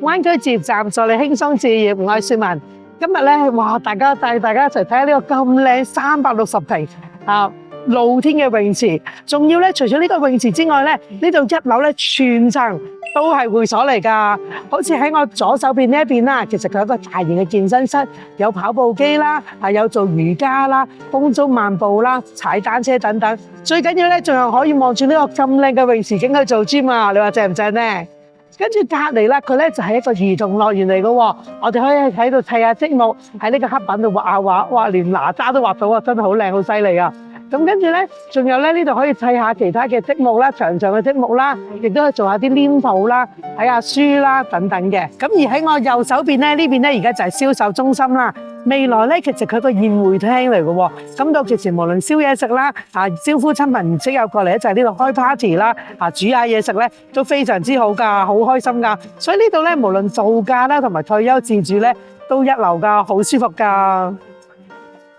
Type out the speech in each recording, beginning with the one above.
灣區置業站助你輕鬆置業，我係雪文。今日咧，哇！帶大家一齊睇下呢個咁靚360平露天嘅泳池，仲要咧除咗呢個泳池之外咧，呢度一樓咧全層都係會所嚟㗎。好似喺我左手邊呢一邊啦，其實佢有一個大型嘅健身室，有跑步機啦，有做瑜伽啦、風中漫步啦、踩單車等等。最緊要咧，仲有可以望住呢個咁靚嘅泳池景去做 gym 啊！你話正唔正咧？跟住隔離啦，佢咧就係一個兒童樂園嚟嘅喎，我哋可以喺度砌下積木，喺呢個黑板度畫下畫，哇！連哪吒都畫到啊，真係好靚，好犀利啊！咁跟住咧，仲有咧呢度可以砌下其他嘅積木啦，長長嘅積木啦，亦都可以做下啲黏土啦，睇下書啦等等嘅。咁而喺我右手邊咧，呢邊咧而家就係銷售中心啦。未來咧，其實佢個宴會廳嚟嘅喎，咁到時無論燒嘢食啦，招呼親朋戚友過嚟一齊呢度開 party 啦，煮下嘢食咧都非常之好㗎，好開心㗎。所以呢度咧，無論造價啦同埋退休自住咧，都一流㗎，好舒服㗎。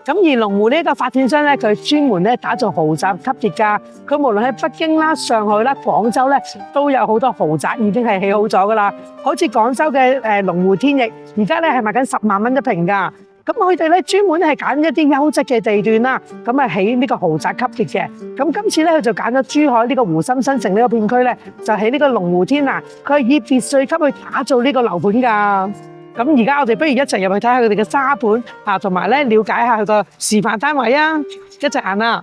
咁而龍湖呢個發展商咧，佢專門咧打造豪宅級別㗎。佢無論喺北京啦、上海啦、廣州咧，都有好多豪宅已經係起好咗㗎啦。好似廣州嘅龍湖天翼，而家咧係賣緊10萬蚊一平㗎。咁佢哋咧專門係揀一啲優質嘅地段啦，咁啊起呢個豪宅級別嘅。咁今次咧佢就揀咗珠海呢個湖心新城呢個片區咧，就起呢個龍湖天啊，佢係以別墅級去打造呢個樓盤㗎。咁而家我哋不如一齊入去睇下佢哋嘅沙盤同埋咧了解下佢個示範單位啊，一齊行啦！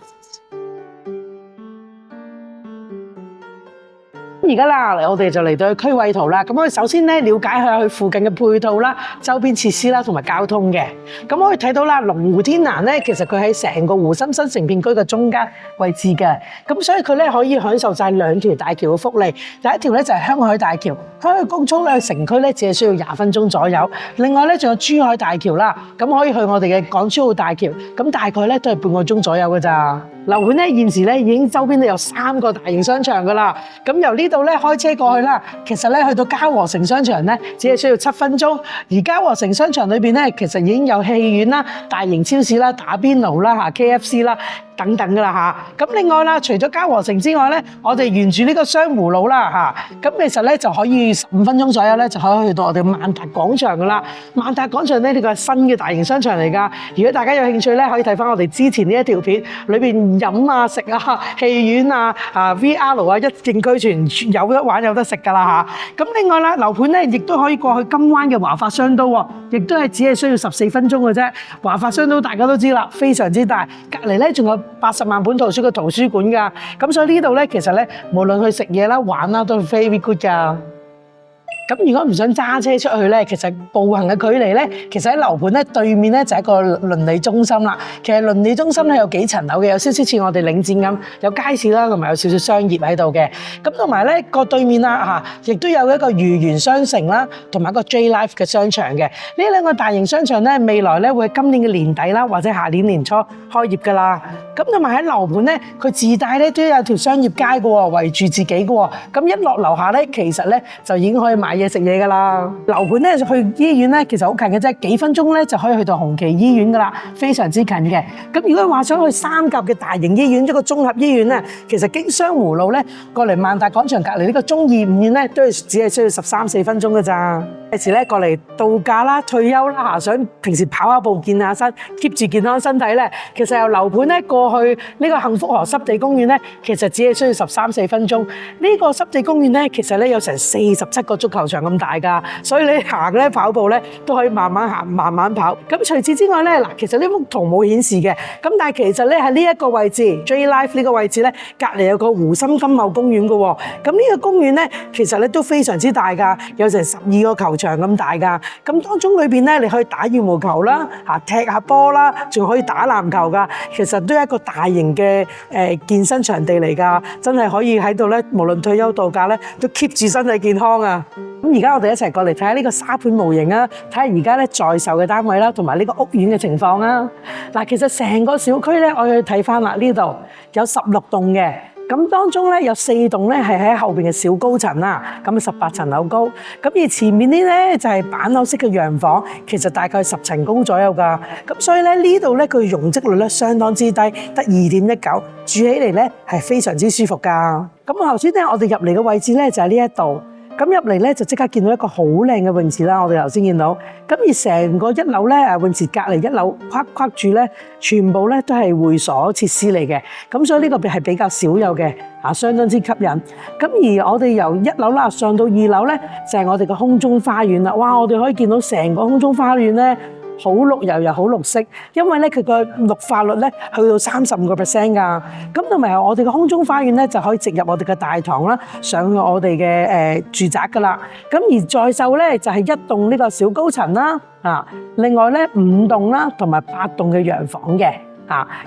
而家啦，我哋就嚟到區位圖啦。咁我哋首先咧了解下佢附近嘅配套啦、周邊設施啦同埋交通嘅。咁可以睇到啦，龍湖天南咧，其實佢喺成個湖心新城片區嘅中間位置嘅。咁所以佢咧可以享受晒2條大橋嘅福利。第一條咧就係香海大橋，香海高速咧去城區咧只係需要20分鐘左右。另外咧仲有珠海大橋啦，咁可以去我哋嘅港珠澳大橋，咁大概咧都係半個鐘左右㗎咋。樓盤咧現時咧已經周邊都有3個大型商場㗎啦。咁由呢度咧開車過去啦，其實咧去到嘉禾城商場咧只係需要7分鐘。而嘉禾城商場裏邊咧其實已經有戲院啦、大型超市啦、打邊爐啦、KFC 啦等等㗎啦嚇。咁另外啦，除咗嘉禾城之外咧，我哋沿住呢個湘湖路啦嚇，咁其實咧就可以15分鐘左右咧就可以去到我哋萬達廣場㗎啦。萬達廣場咧呢個係新嘅大型商場嚟㗎。如果大家有興趣咧，可以睇翻我哋之前呢一條片，裏邊飲啊、食啊、戲院啊、VR 啊一應俱全，有得玩有得食㗎啦嚇。咁另外啦，樓盤咧亦都可以過去金灣嘅華發商都喎，亦都係只係需要14分鐘嘅啫。華發商都大家都知啦，非常之大，隔離咧仲有80萬本圖書嘅圖書館㗎。咁所以呢度咧其實咧無論去食嘢啦、玩啦都 very good 㗎。咁如果唔想揸車出去咧，其實步行嘅距離咧，其實喺樓盤咧對面咧就係一個鄰里中心啦。其實鄰里中心咧有幾層樓嘅，有少少似我哋領展咁，有街市啦，同埋有少少商業喺度嘅。咁同埋咧個對面啦亦都有一個豫園商城啦，同埋一個 J Life 嘅商場嘅。呢2個大型商場咧，未來咧會喺今年嘅年底啦，或者下年年初開業㗎啦。咁同埋喺樓盤咧，佢自帶咧都有條商業街㗎喎，圍住自己㗎喎。咁一落樓下咧，其實咧就已經可以買嘢食嘢㗎啦。樓盤咧去醫院咧，其實好近嘅啫，幾分鐘咧就可以去到紅旗醫院㗎啦，非常之近嘅。咁如果話想去3甲嘅大型醫院，一個綜合醫院咧，其實經湘湖路咧過嚟萬達廣場隔離呢個中義五院咧，都係只係需要13-14分鐘㗎咋。有時咧過嚟度假啦、退休啦想平時跑下步、健下身、keep 住健康身體咧，其實由樓盤咧過去呢個幸福河濕地公園咧，其實只係需要13-14分鐘。呢個濕地公園咧，其實咧有成47個足球場咁大㗎，所以你行咧跑步咧都可以慢慢行、慢慢跑。咁除此之外咧，嗱，其實呢幅圖冇顯示嘅，咁但係其實咧喺呢一個位置 J Life 呢個位置咧，隔離有個湖心金茂公園㗎喎。咁呢個公園咧，其實咧都非常之大㗎，有成12個球場咁大㗎。咁當中裏邊咧，你可以打羽毛球啦、踢下波啦，仲可以打籃球㗎。其實都係一個大型嘅健身場地嚟㗎，真係可以喺度咧，無論退休度假咧，都 keep 住身體健康啊！咁而家我哋一齊過嚟睇下呢個沙盤模型啊，睇下而家咧在售嘅單位啦，同埋呢個屋苑嘅情況啊。嗱，其實成個小區咧，我要睇翻啦，呢度有16棟嘅。咁當中咧有4棟咧係喺後邊嘅小高層啦，咁18層樓高。咁而前面啲咧就係板樓式嘅洋房，其實大概10層高左右㗎。咁所以咧呢度咧佢容積率咧相當之低，得2.19，住起嚟咧係非常之舒服㗎。咁頭先咧我哋入嚟嘅位置咧就係呢一度。咁入嚟咧就即刻見到一個好靚嘅泳池啦，我哋頭先見到。咁而成個一樓咧泳池隔離一樓框住咧，全部咧都係會所設施嚟嘅。咁所以呢個係比較少有嘅，相當之吸引。咁而我哋由一樓啦上到二樓咧，就係我哋嘅空中花園啦。哇！我哋可以見到成個空中花園咧，好綠油油，好綠色，因為咧佢個綠化率咧去到35%㗎。咁同埋我哋嘅空中花園咧就可以直入我哋嘅大堂啦，上去我哋嘅住宅㗎啦。咁而在售咧就係1棟呢個小高層啦，另外咧5棟啦，同埋8棟嘅洋房嘅。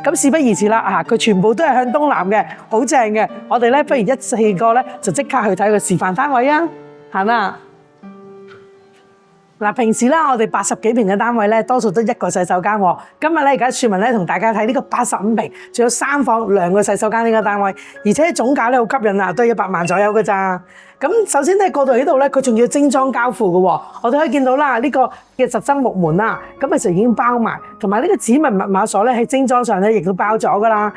咁事不宜遲啦，佢全部都係向東南嘅，好正嘅。我哋咧不如一次過咧就即刻去睇個示範單位啊，行啦！平時啦，我哋80幾平嘅單位咧，多數都1個洗手間喎。今日咧，而家雪文咧同大家睇呢個85平，仲有3房2個洗手間呢個單位，而且總價咧好吸引啊，都係100萬左右㗎咋。咁首先咧過到呢度咧，佢仲要精裝交付嘅喎。我哋可以見到啦，呢個嘅實心木門啦，咁其實已經包埋，同埋呢個指紋密碼鎖咧喺精裝上咧亦都包咗㗎啦。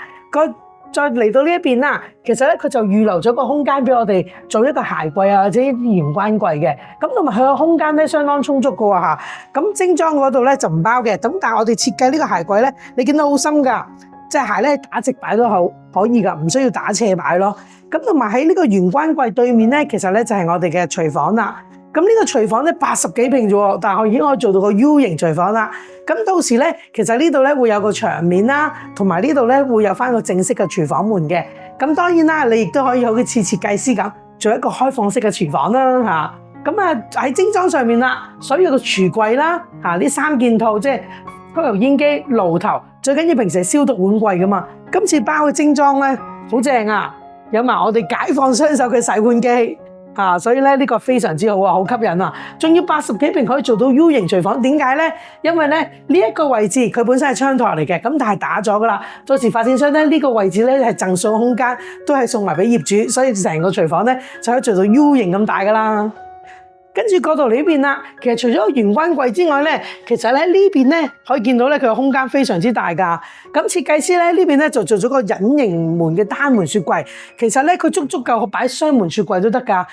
再嚟到呢一邊啦，其實咧佢就預留咗個空間俾我哋做一個鞋櫃啊，或者玄關櫃嘅。咁同埋佢個空間咧相當充足嘅喎嚇。咁精裝嗰度咧就唔包嘅。咁但係我哋設計呢個鞋櫃咧，你見到好深㗎，隻鞋咧打直擺都好可以㗎，唔需要打斜擺咯。咁同埋喺呢個玄關櫃對面咧，其實咧就係我哋嘅廚房啦。咁呢個廚房咧80幾平啫喎，但係我已經可以做到個 U 型廚房啦。咁到時咧，其實呢度咧會有個牆面啦，同埋呢度咧會有翻個正式嘅廚房門嘅。咁當然啦，你亦都可以好似設計師咁做一個開放式嘅廚房啦嚇。咁啊喺精裝上面啦，所有嘅櫥櫃啦呢3件套，即係抽油煙機、爐頭，最緊要平時係消毒碗櫃噶嘛。今次包嘅精裝咧好正啊，有埋我哋解放雙手嘅洗碗機。所以咧呢個非常之好啊，好吸引啊！仲要80幾平可以做到 U 型廚房，點解咧？因為咧呢一個位置佢本身係窗台嚟嘅，咁但係打咗噶啦。到時發展商咧呢個位置咧係贈送空間，都係送埋俾業主，所以成個廚房咧就可以做到 U 型咁大噶啦。跟住過到嚟呢邊啦，其實除咗個玄關櫃之外咧，其實咧呢邊咧可以見到咧佢個空間非常之大㗎。咁設計師咧呢邊咧就做咗個隱形門嘅單門雪櫃，其實咧佢足夠擺雙門雪櫃都得㗎。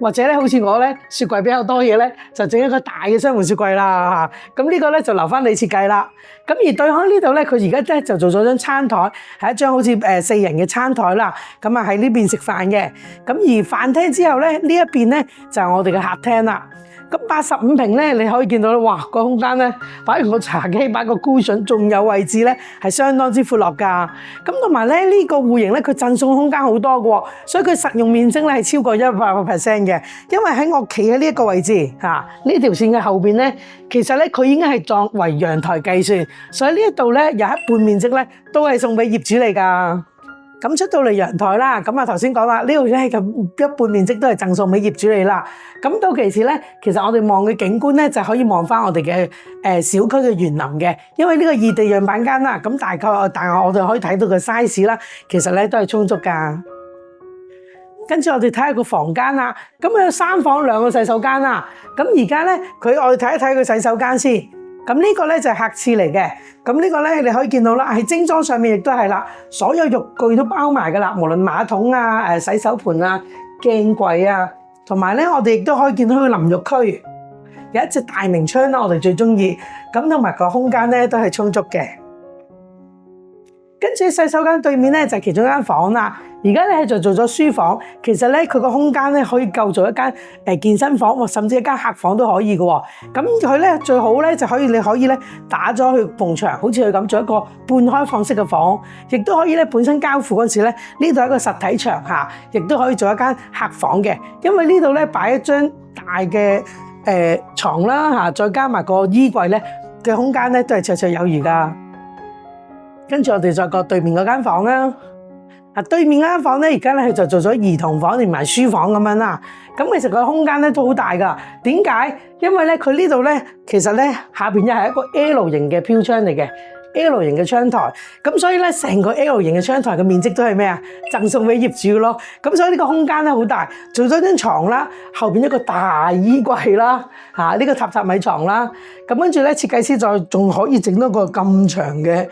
或者咧好似我咧雪櫃比較多嘢咧，就整一個大嘅雙門雪櫃啦。咁呢個咧就留翻你設計啦。咁而對開呢度咧，佢而家咧就做咗張餐台，係一張好似4人嘅餐台啦。咁啊喺呢邊食飯嘅。咁而飯廳之後咧呢一邊咧就係我哋嘅客廳啦。咁85平咧，你可以見到咧，哇個空間咧，擺個茶几，擺個 cushion，仲有位置咧，係相當之闊落㗎。咁同埋咧，呢個戶型咧，佢贈送空間好多嘅喎，所以佢實用面積咧係超過100%嘅。因為喺我企喺呢一個位置呢條線嘅後邊咧，其實咧佢已經係作為陽台計算，所以呢一度咧有一半面積咧都係送俾業主嚟㗎。咁出到嚟陽台啦，咁啊頭先講啦，呢度咧咁一半面積都係贈送俾業主嚟啦。咁到其時咧，其實我哋望嘅景觀咧就可以望翻我哋嘅小區嘅園林嘅，因為呢個異地樣板間啦，咁大概我哋可以睇到個 size 啦，其實咧都係充足㗎。跟住我哋睇下個房間啦，咁有3房2個洗手間啦。咁而家咧我哋睇一睇個洗手間先。咁呢個咧就係客廁嚟嘅，咁呢個咧你可以見到啦，喺精裝上面亦都係啦，所有浴具都包埋噶啦，無論馬桶啊、洗手盆啊、鏡櫃啊，同埋咧我哋亦都可以見到佢淋浴區，有一隻大明窗啦，我哋最中意，咁同埋個空間咧都係充足嘅。跟住洗手間對面咧就係其中一間房啦。而家咧就做咗書房，其實咧佢個空間咧可以夠做一間健身房，甚至一間客房都可以嘅喎。咁佢咧最好咧就你可以咧打咗去埲牆，好似佢咁做一個半開放式嘅房，亦都可以咧本身交付嗰時咧呢度係一個實體牆下，亦都可以做一間客房嘅。因為呢度咧擺一張大嘅床啦，再加埋個衣櫃咧嘅空間咧都係綽綽有餘噶。跟住我哋再過對面嗰間房啦。對面嗰間房咧，而家咧佢就做咗兒童房連埋書房咁樣啦。咁其實個空間咧都好大噶。點解？因為咧佢呢度咧，其實咧下邊又係一個 L 型嘅飄窗嚟嘅 ，L 型嘅窗台。咁所以咧成個 L 型嘅窗台嘅面積都係咩啊？贈送俾業主咯。咁所以呢個空間咧好大，做咗張床啦，後邊一個大衣櫃啦，呢個榻榻米床啦。咁跟住咧設計師仲可以整多個咁長嘅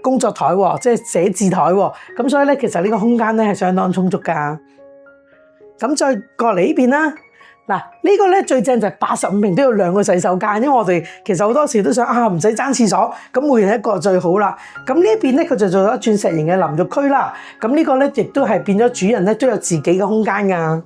工作台喎，即係寫字台喎，咁所以咧，其實呢個空間咧係相當充足噶。咁再過嚟呢邊啦，嗱，呢個咧最正就係85平都有2個洗手間，因為我哋其實好多時都想唔使爭廁所，咁每人一個最好啦。咁呢一邊咧佢就做咗鑽石型嘅淋浴區啦。咁呢個咧亦都係變咗主人咧都有自己嘅空間㗎。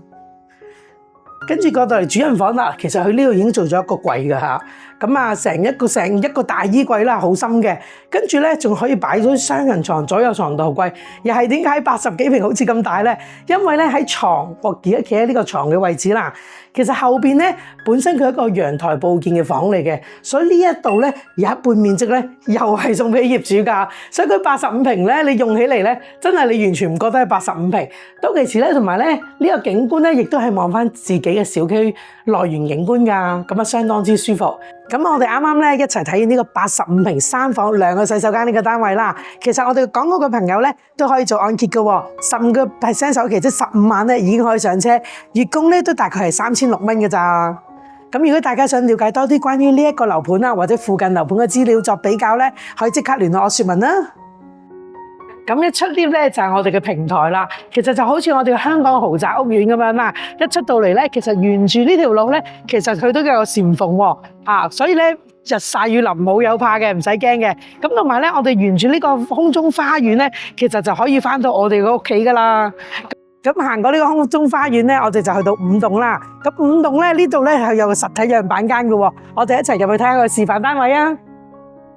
跟住過到嚟主人房啦，其實佢呢度已經做咗一個櫃㗎嚇。咁啊，成一個大衣櫃啦，好深嘅。跟住咧，仲可以擺咗雙人床、左右床頭櫃。又係點解80幾平好似咁大咧？因為咧喺床，我而家企喺呢個床嘅位置啦。其實後邊咧本身佢係一個陽台佈建嘅房嚟嘅，所以呢一度咧有一半面積咧又係送俾業主㗎。所以佢85平咧，你用起嚟咧真係你完全唔覺得係85平。到其時咧，同埋咧呢個景觀咧，亦都係望翻自己嘅小區內園景觀㗎，咁啊相當之舒服。咁我哋啱啱咧一齊睇完呢個85平3房2個洗手間呢個單位啦。其實我哋講嗰個朋友咧都可以做按揭嘅喎，15% 首期即15萬咧已經可以上車，月供咧都大概係3600蚊嘅咋。咁如果大家想了解多啲關於呢一個樓盤啊或者附近樓盤嘅資料作比較咧，可以即刻聯絡我說問啦。咁一出 lift 咧就係我哋嘅平台啦，其實就好似我哋香港豪宅屋苑咁樣啦。一出到嚟咧，其實沿住呢條路咧，其實佢都有簷篷喎，所以咧日曬雨淋冇有怕嘅，唔使驚嘅。咁同埋咧，我哋沿住呢個空中花園咧，其實就可以返到我哋個屋企噶啦。咁行過呢個空中花園咧，我哋就去到5棟啦。咁5棟咧呢度咧係有個實體樣板間嘅喎，我哋一齊入去睇下個示範單位啊！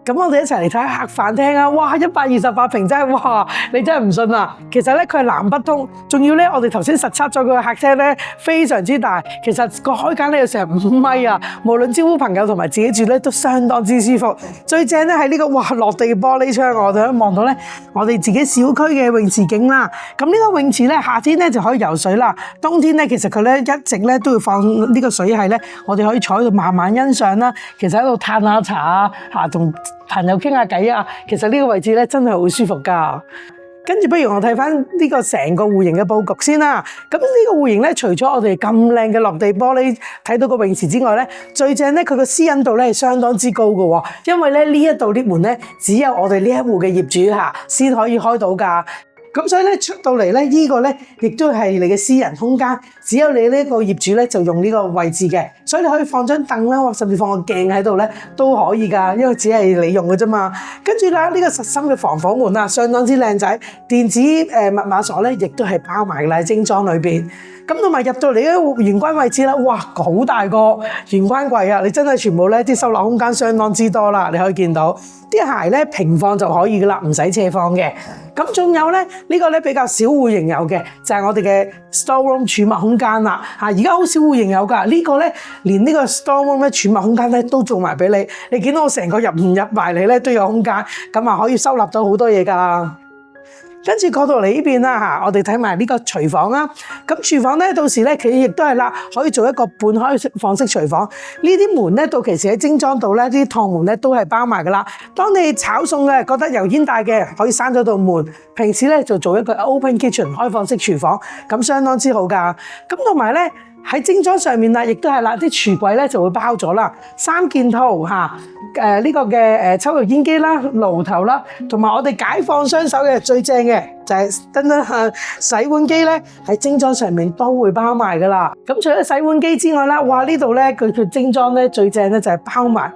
咁我哋一齊嚟睇下客飯廳啊！哇，128平真係哇，你真係唔信啊！其實咧佢係南北通，仲要咧我哋頭先實測咗個客廳咧非常之大，其實個開間咧有成5米啊！無論招呼朋友同埋自己住咧都相當之舒服。最正咧係呢個落地玻璃窗，我哋可以望到咧我哋自己小區嘅泳池景啦。咁呢個泳池咧夏天咧就可以游水啦，冬天咧其實佢咧一直咧都會放呢個水系咧，我哋可以坐喺度慢慢欣賞啦。其實喺度嘆下茶啊，同朋友傾下偈啊，其實呢個位置咧真係好舒服㗎。跟住不如我睇返呢個成個戶型嘅佈局先啦。咁呢個戶型咧，除咗我哋咁靚嘅落地玻璃睇到個泳池之外咧，最正咧佢個私隱度咧係相當之高嘅喎。因為咧呢一度 lift 門咧，只有我哋呢一戶嘅業主先可以開到㗎。咁所以咧出到嚟咧，呢個咧亦都係你嘅私人空間，只有你呢個業主咧就用呢個位置嘅，所以你可以放張凳啦，甚至放個鏡喺度咧都可以㗎，因為只係你用嘅啫嘛。跟住啦，呢個實心嘅防火門啊，相當之靚仔，電子密碼鎖咧亦都係包埋喺精裝裏邊。咁同埋入到嚟呢個玄關位置啦，哇，好大個玄關櫃啊！你真係全部咧啲收納空間相當之多啦，你可以見到啲鞋咧平放就可以噶啦，唔使斜放嘅。咁仲有咧呢個咧比較少戶型有嘅，就係我哋嘅 store room 儲物空間啦。而家好少戶型有㗎，呢個咧連呢個 store room 咧儲物空間咧都做埋俾你。你見到我成個入埋嚟咧都有空間，咁啊可以收納到好多嘢㗎。跟住過到嚟呢邊啦，我哋睇埋呢個廚房啦。咁廚房咧，到時咧佢亦都係啦，可以做一個半開放式廚房。呢啲門咧，到其時喺精裝度咧，啲趟門咧都係包埋噶啦。當你炒餸嘅，覺得油煙大嘅，可以閂咗道門。平時咧就做一個 open kitchen 開放式廚房，咁相當之好噶。咁同埋咧喺精裝上面啦，亦都係啦，啲櫥櫃咧就會包咗啦，3件套呢個嘅抽油煙機啦、爐頭啦，同埋我哋解放雙手嘅最正嘅就係洗碗機咧，喺精裝上面都會包埋噶啦。咁除咗洗碗機之外啦，哇呢度咧佢精裝咧最正咧就係包埋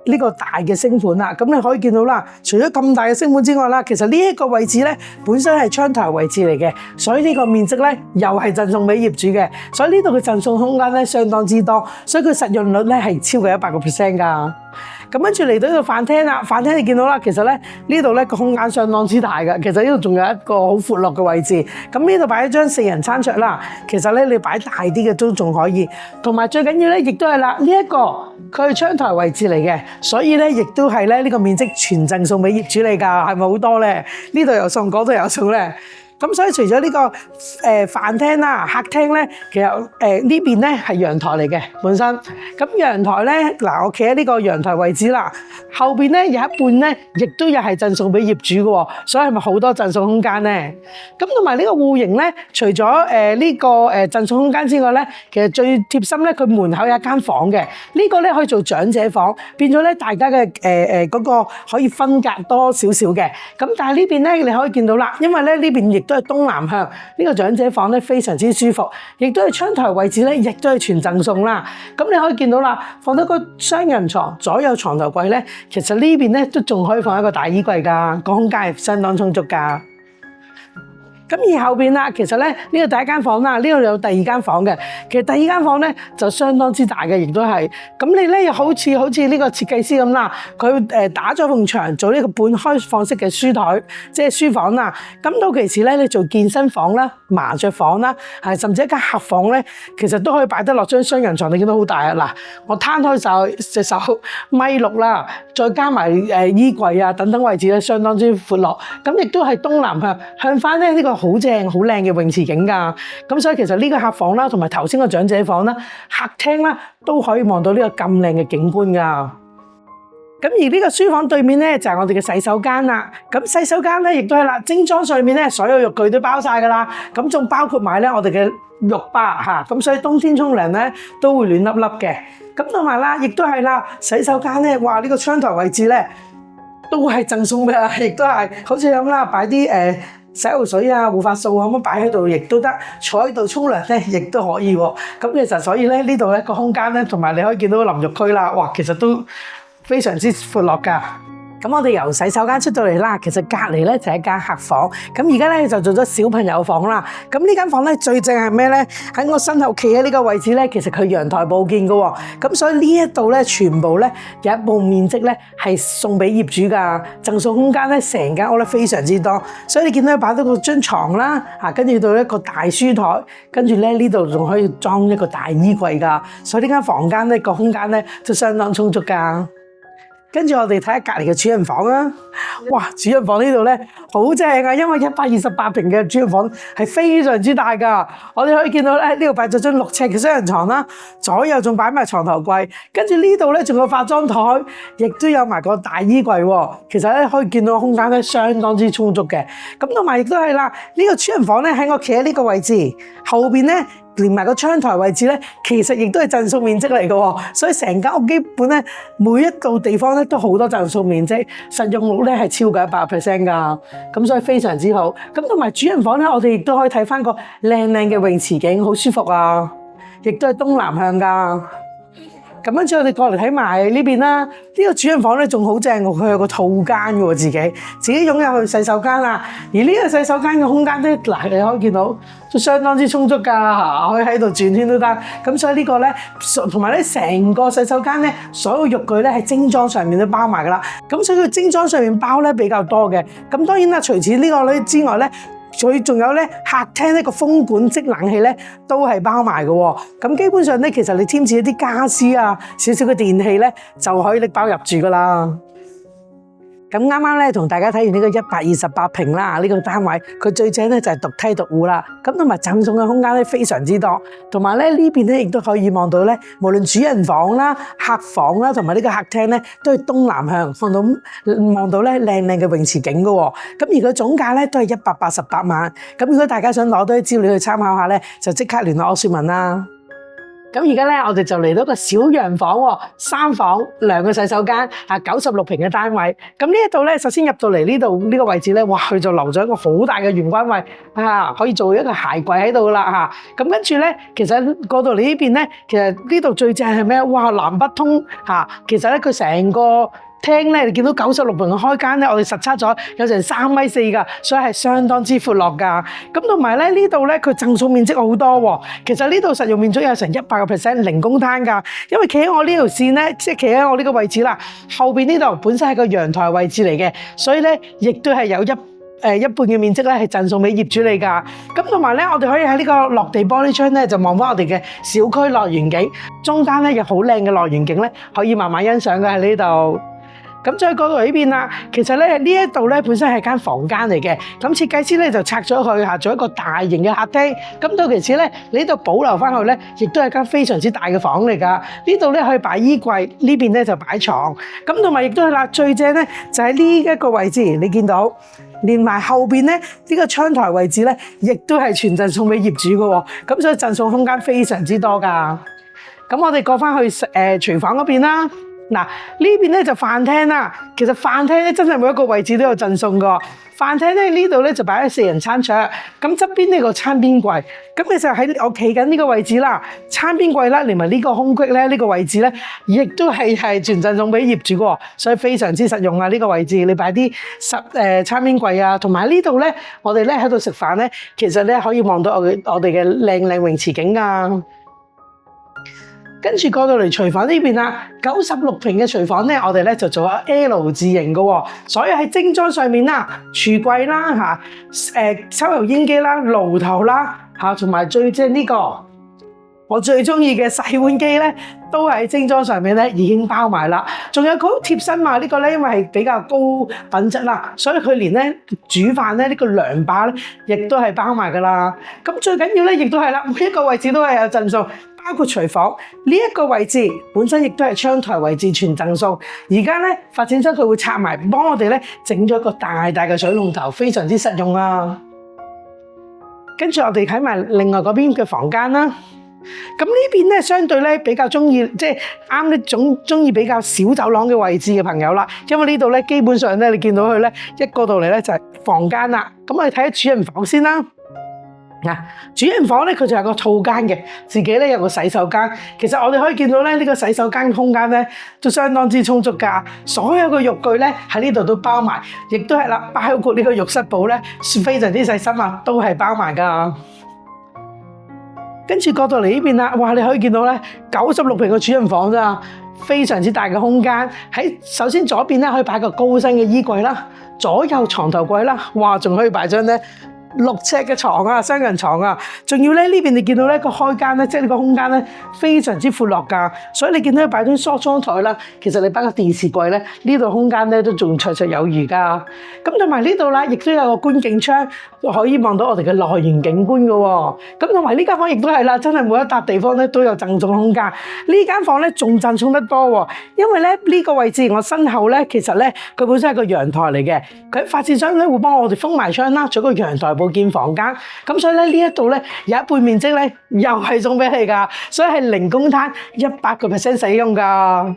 呢個大嘅星盤啦。咁你可以見到啦，除咗咁大嘅星盤之外啦，其實呢一個位置咧本身係窗台位置嚟嘅，所以呢個面積咧又係贈送俾業主嘅，所以呢度嘅贈送空間咧相當之多，所以佢實用率咧係超過100%㗎。咁跟住嚟到呢個飯廳啦，飯廳你見到啦，其實咧呢度咧個空間相當之大嘅，其實呢度仲有一個好闊落嘅位置。咁呢度擺一張4人餐桌啦，其實咧你擺大啲嘅都仲可以。同埋最緊要咧，亦都係啦，呢一個佢係窗台位置嚟嘅，所以咧亦都係咧呢個面積全贈送俾業主嚟㗎，係咪好多咧？呢度有送，嗰度有送咧。咁所以除咗呢個飯廳啦、客廳咧，其實呢邊咧係陽台嚟嘅本身。咁陽台咧，嗱我企喺呢個陽台位置啦，後邊咧有一半咧，亦都又係贈送俾業主嘅喎，所以係咪好多贈送空間咧？咁同埋呢個戶型咧，除咗呢個贈送空間之外咧，其實最貼心咧，佢門口有一間房嘅，呢個咧可以做長者房，變咗咧大家嘅嗰個可以分隔多少少嘅。咁但係呢邊咧，你可以見到啦，因為咧呢邊亦都係東南向，呢個長者房咧非常之舒服，亦都係窗台位置咧，亦都係全贈送啦。咁你可以見到啦，放到個雙人床，左右床頭櫃咧，其實呢邊咧都仲可以放一個大衣櫃㗎，個空間係相當充足㗎。咁而後邊啦，其實咧呢個第一間房啦，呢度有第二間房嘅。其實第二間房咧就相當之大嘅，亦都係。咁你咧又好似呢個設計師咁啦，佢打咗埲牆做呢個半開放式嘅書台，即係書房啦。咁到其時咧，你做健身房啦、麻雀房啦，甚至一間客房咧，其實都可以擺得落張雙人床。你見到好大啊！嗱，我攤開手隻手1.6米啦，再加埋衣櫃啊等等位置咧，相當之闊落。咁亦都係東南向翻咧呢個好正好靚嘅泳池景㗎，咁所以其實呢個客房啦，同埋頭先個長者房啦、客廳啦，都可以望到呢個咁靚嘅景觀㗎。咁而呢個書房對面咧就係我哋嘅洗手間啦。咁洗手間咧亦都係啦，精裝上面咧所有浴具都包晒㗎啦。咁仲包括埋咧我哋嘅浴吧嚇，咁所以冬天沖涼咧都會暖粒粒嘅。咁同埋啦，亦都係啦，洗手間咧，哇！呢個窗台位置咧都係贈送嘅，亦都係好似咁啦，擺啲洗頭水啊、護髮素咁樣擺喺度，亦都得。坐喺度沖涼咧，亦都可以喎。咁其實所以咧，呢度咧個空間咧，同埋你可以見到淋浴區啦，哇！其實都非常之闊落㗎。咁我哋由洗手間出到嚟啦，其實隔離咧就係一間客房。咁而家咧就做咗小朋友房啦。咁呢間房咧最正係咩咧？喺我身後企喺呢個位置咧，其實佢陽台佈建嘅喎。咁所以呢一度咧全部咧有一部面積咧係送俾業主㗎，贈送空間咧成間屋咧非常之多。所以你見到擺到個張床啦，跟住到一個大書台，跟住咧呢度仲可以裝一個大衣櫃㗎。所以呢間房間咧個空間咧就相當充足㗎。跟住我哋睇下隔離嘅主人房啦，哇！主人房呢度咧好正啊，因為128平嘅主人房係非常之大㗎。我哋可以見到咧呢度擺咗張6尺嘅雙人床啦，左右仲擺埋床頭櫃，跟住呢度咧仲有化妝台，亦都有埋個大衣櫃喎。其實咧可以見到空間咧相當之充足嘅。咁同埋亦都係啦，呢個主人房咧喺我企喺呢個位置後邊咧，連埋個窗台位置咧，其實亦都係贈送面積嚟嘅喎，所以成間屋基本咧每一度地方咧都好多贈送面積，實用率咧係超過100% 㗎，咁所以非常之好。咁同埋主人房咧，我哋亦都可以睇翻個靚靚嘅泳池景，好舒服啊！亦都係東南向㗎。咁跟住我哋過嚟睇埋呢邊啦，呢個主人房咧仲好正喎，佢有個套間嘅喎，自己擁有去洗手間啦。而呢個洗手間嘅空間咧，嗱你可以見到都相當之充足㗎嚇，可以喺度轉圈都得。咁所以呢個咧，同埋咧成個洗手間咧，所有浴具咧喺精裝上面都包埋㗎啦。咁所以佢精裝上面包咧比較多嘅。咁當然啦，除此呢個之外咧，佢仲有咧客廳呢個風管即冷氣咧都係包埋嘅喎。咁基本上咧，其實你添置一啲家私啊、少少嘅電器咧，就可以拎包入住㗎啦。咁啱啱咧同大家睇完呢個128平啦，呢個單位佢最正咧就係獨梯獨戶啦。咁同埋贈送嘅空間咧非常之多，同埋咧呢邊咧亦都可以望到咧，無論主人房啦、客房啦，同埋呢個客廳咧都係東南向，望到咧靚靚嘅泳池景嘅喎。咁而個總價咧都係188萬。咁如果大家想攞多啲資料去參考下咧，就即刻聯絡柯雪文啦。咁而家咧，我哋就嚟到個小洋房喎，3房2個洗手間，96平嘅單位。咁呢一度咧，首先入到嚟呢度呢個位置咧，哇，佢就留咗一個好大嘅玄關位，可以做一個鞋櫃喺度啦嚇。咁跟住咧，其實過到嚟呢邊咧，其實呢度最正係咩？哇，南北通嚇。其實咧，佢成個廳咧，你見到96平嘅開間咧，我哋實測咗有成3.4米㗎，所以係相當之闊落㗎。咁同埋咧呢度咧，佢贈送面積好多喎。其實呢度實用面積有成100%零公攤㗎。因為企喺我呢條線咧，即係企喺我呢個位置啦，後邊呢度本身係個陽台位置嚟嘅，所以咧亦都係有一半嘅面積咧係贈送俾業主嚟㗎。咁同埋咧，我哋可以喺呢個落地玻璃窗咧，就望翻我哋嘅小區樂園景，中間咧有好靚嘅樂園景咧，可以慢慢欣賞嘅喺呢度。咁再過到呢邊啦，其實咧呢一度咧本身係間房間嚟嘅，咁設計師咧就拆咗佢做一個大型嘅客廳。咁到其次咧，呢度保留翻去咧，亦都係間非常之大嘅房嚟㗎。呢度咧可以擺衣櫃，呢邊咧就擺床。咁同埋亦都係啦，最正咧就喺呢一個位置，你見到連埋後邊咧呢個窗台位置咧，亦都係全贈送俾業主嘅喎。咁所以贈送空間非常之多㗎。咁我哋過翻去廚房嗰邊啦。嗱，呢邊咧就飯廳啦。其實飯廳咧真係每一個位置都有贈送㗎。飯廳咧呢度咧就擺咗4人餐桌，咁側邊呢個餐邊櫃，咁其實喺我企緊呢個位置啦，餐邊櫃啦，連埋呢個空隙咧呢個位置咧，亦都係全贈送俾業主嘅，所以非常之實用啊！呢個位置你擺啲餐邊櫃啊，同埋呢度咧，我哋咧喺度食飯咧，其實咧可以望到我哋嘅靚泳池景啊！跟住過到嚟廚房呢邊啦，96平嘅廚房咧，我哋咧就做咗 L 字型嘅喎，所以喺精裝上面啦，櫥櫃啦抽油煙機啦、爐頭啦同埋最正呢個我最中意嘅洗碗機咧，都喺精裝上面咧已經包埋啦。仲有好貼身嘛，呢個咧因為係比較高品質啦，所以佢連咧煮飯咧呢個涼把咧，亦都係包埋噶啦。咁最緊要咧，亦都係啦，每一個位置都係有贈送。包括廚房呢一個位置本身亦都係窗台位置全贈送，而家咧發展商佢會拆埋幫我哋咧整咗一個大嘅水龍頭，非常之實用啊！跟住我哋睇埋另外嗰邊嘅房間啦，咁呢邊咧相對咧比較中意即係啱呢種中意比較小走廊嘅位置嘅朋友啦，因為呢度咧基本上咧你見到佢咧一過到嚟咧就係房間啦，咁我哋睇下主人房先啦。主人房咧佢就有個套間嘅，自己咧有個洗手間。其實我哋可以見到咧呢個洗手間空間咧都相當之充足㗎，所有嘅浴具咧喺呢度都包埋，亦都係啦，包括呢個浴室寶咧非常之細心啊，都係包埋㗎。跟住過到嚟呢邊啦，哇！你可以見到咧96平嘅主人房咋，非常之大嘅空間。喺首先左邊咧可以擺個高身嘅衣櫃啦，左右床頭櫃啦，哇！仲可以擺張咧6尺嘅床啊，雙人床啊，仲要咧呢邊你見到咧個開間咧，即係呢個空間咧非常之闊落㗎，所以你見到擺張梳妝台啦，其實你擺個電視櫃咧，呢度空間咧都仲綽綽有餘㗎。咁同埋呢度啦，亦都有個觀景窗，可以望到我哋嘅內園景觀㗎喎。咁同埋呢間房亦都係啦，真係每一笪地方咧都有贈送空間。呢間房咧仲贈送得多喎，因為咧呢個位置我身後咧其實咧佢本身係個陽台嚟嘅，佢發展商咧會幫我哋封埋窗啦，做個陽台保建房間。咁所以咧呢一度咧有一半面積咧又係送俾你㗎，所以係零公攤100% 使用㗎。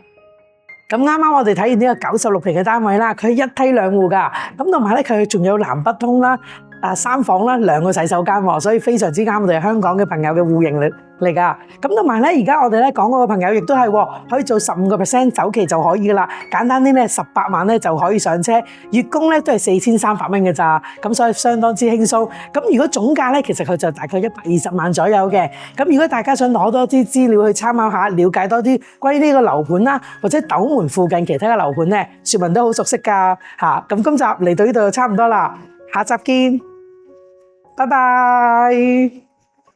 咁啱啱我哋睇完呢個96平嘅單位啦，佢係一梯兩戶㗎，咁同埋咧佢仲有南北通啦。3房啦，2個洗手間喎，所以非常之啱我哋香港嘅朋友嘅戶型嚟㗎。咁同埋咧，而家我哋咧講嗰個朋友亦都係喎，可以做15%首期就可以㗎啦。簡單啲咧，18萬咧就可以上車，月供咧都係4300蚊嘅咋，咁所以相當之輕鬆。咁如果總價咧，其實佢就大概120萬左右嘅。咁如果大家想攞多啲資料去參考下，了解多啲關於呢個樓盤啦，或者斗門附近其他嘅樓盤咧，雪文都好熟悉㗎嚇。咁今集嚟到呢度就差唔多啦，下集見。拜拜。